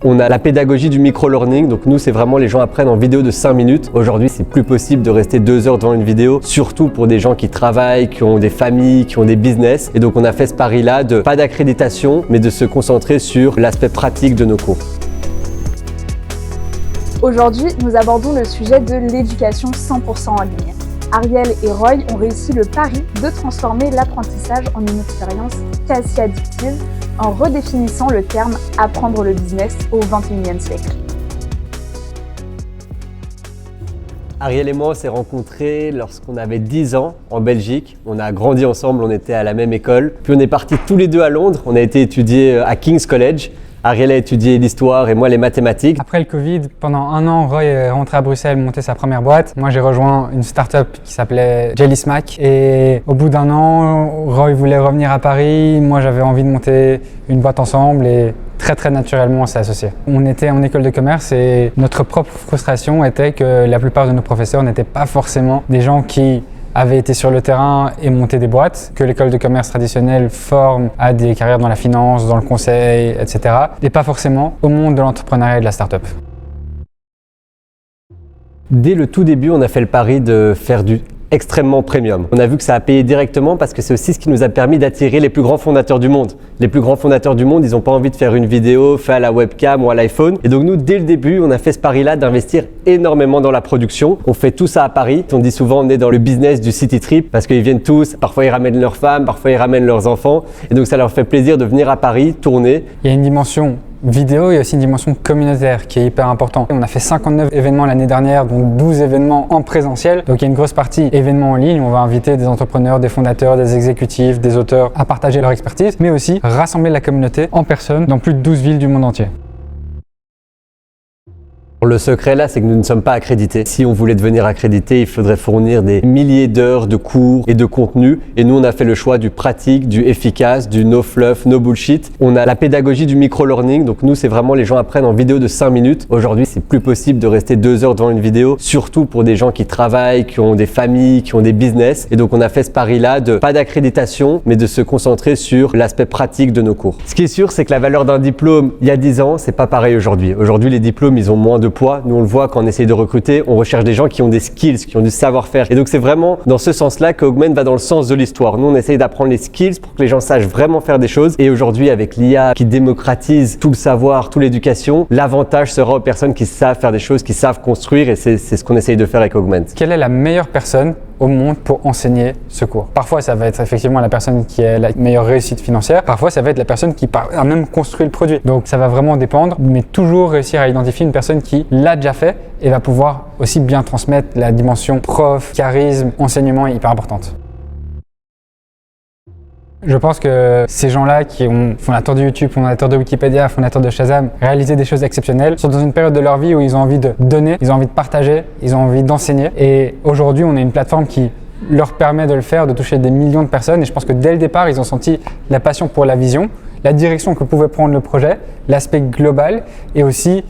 On a la pédagogie du micro-learning, donc nous c'est vraiment les gens apprennent en vidéo de 5 minutes. Aujourd'hui c'est plus possible de rester 2 heures devant une vidéo, surtout pour des gens qui travaillent, qui ont des familles, qui ont des business. Et donc on a fait ce pari-là de pas d'accréditation, mais de se concentrer sur l'aspect pratique de nos cours. Aujourd'hui, nous abordons le sujet de l'éducation 100% en ligne. Ariel et Roy ont réussi le pari de transformer l'apprentissage en une expérience quasi addictive en redéfinissant le terme « apprendre le business » au XXIe siècle. Ariel et moi on s'est rencontrés lorsqu'on avait 10 ans en Belgique. On a grandi ensemble, on était à la même école. Puis on est partis tous les deux à Londres. On a été étudier à King's College. Ariel a étudié l'histoire et moi les mathématiques. Après le Covid, pendant un an, Roy est rentré à Bruxelles monter sa première boîte. Moi j'ai rejoint une start-up qui s'appelait Jelly Smack. Et au bout d'un an, Roy voulait revenir à Paris. Moi j'avais envie de monter une boîte ensemble et très naturellement on s'est associés. On était en école de commerce et notre propre frustration était que la plupart de nos professeurs n'étaient pas forcément des gens qui avaient été sur le terrain et monté des boîtes, que l'école de commerce traditionnelle forme à des carrières dans la finance, dans le conseil, etc. Et pas forcément au monde de l'entrepreneuriat et de la start-up. Dès le tout début, on a fait le pari de faire du extrêmement premium. On a vu que ça a payé directement parce que c'est aussi ce qui nous a permis d'attirer les plus grands fondateurs du monde. Les plus grands fondateurs du monde, ils n'ont pas envie de faire une vidéo faite à la webcam ou à l'iPhone. Et donc nous, dès le début, on a fait ce pari-là d'investir énormément dans la production. On fait tout ça à Paris. On dit souvent on est dans le business du city trip parce qu'ils viennent tous, parfois ils ramènent leurs femmes, parfois ils ramènent leurs enfants. Et donc ça leur fait plaisir de venir à Paris, tourner. Il y a une dimension vidéo, il y a aussi une dimension communautaire qui est hyper importante. On a fait 59 événements l'année dernière, donc 12 événements en présentiel. Donc il y a une grosse partie événements en ligne. On va inviter des entrepreneurs, des fondateurs, des exécutifs, des auteurs à partager leur expertise, mais aussi rassembler la communauté en personne dans plus de 12 villes du monde entier. Le secret là, c'est que nous ne sommes pas accrédités. Si on voulait devenir accrédité, il faudrait fournir des milliers d'heures de cours et de contenus. Et nous, on a fait le choix du pratique, du efficace, du no fluff, no bullshit. On a la pédagogie du micro-learning. Donc nous, c'est vraiment les gens apprennent en vidéo de 5 minutes. Aujourd'hui, c'est plus possible de rester 2 heures devant une vidéo, surtout pour des gens qui travaillent, qui ont des familles, qui ont des business. Et donc on a fait ce pari-là de pas d'accréditation, mais de se concentrer sur l'aspect pratique de nos cours. Ce qui est sûr, c'est que la valeur d'un diplôme il y a 10 ans, c'est pas pareil aujourd'hui. Aujourd'hui, les diplômes, ils ont moins de poids. Nous, on le voit quand on essaye de recruter, on recherche des gens qui ont des skills, qui ont du savoir-faire. Et donc, c'est vraiment dans ce sens-là qu'Augment va dans le sens de l'histoire. Nous, on essaye d'apprendre les skills pour que les gens sachent vraiment faire des choses. Et aujourd'hui, avec l'IA qui démocratise tout le savoir, toute l'éducation, l'avantage sera aux personnes qui savent faire des choses, qui savent construire. Et c'est ce qu'on essaye de faire avec Augment. Quelle est la meilleure personne au monde pour enseigner ce cours? Parfois, ça va être effectivement la personne qui a la meilleure réussite financière. Parfois, ça va être la personne qui a même construit le produit. Donc, ça va vraiment dépendre, mais toujours réussir à identifier une personne qui l'a déjà fait et va pouvoir aussi bien transmettre la dimension prof, charisme, enseignement est hyper importante. Je pense que ces gens-là qui ont fondateurs de YouTube, fondateurs de Wikipédia, fondateurs de Shazam, réalisé des choses exceptionnelles, sont dans une période de leur vie où ils ont envie de donner, ils ont envie de partager, ils ont envie d'enseigner. Et aujourd'hui, on a une plateforme qui leur permet de le faire, de toucher des millions de personnes. Et je pense que dès le départ, ils ont senti la passion pour la vision, la direction que pouvait prendre le projet, l'aspect global et aussi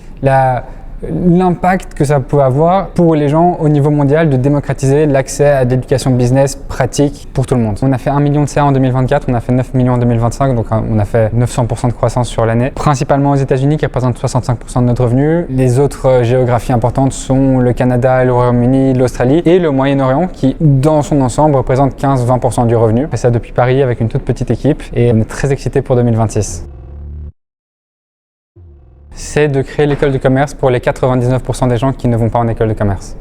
l'impact que ça peut avoir pour les gens au niveau mondial de démocratiser l'accès à de l'éducation de business pratique pour tout le monde. On a fait 1 million de CA en 2024, on a fait 9 millions en 2025, donc on a fait 900% de croissance sur l'année. Principalement aux États-Unis qui représentent 65% de notre revenu. Les autres géographies importantes sont le Canada, le Royaume-Uni, l'Australie et le Moyen-Orient qui, dans son ensemble, représente 15-20% du revenu. On fait ça depuis Paris avec une toute petite équipe et on est très excités pour 2026. C'est de créer l'école de commerce pour les 99% des gens qui ne vont pas en école de commerce.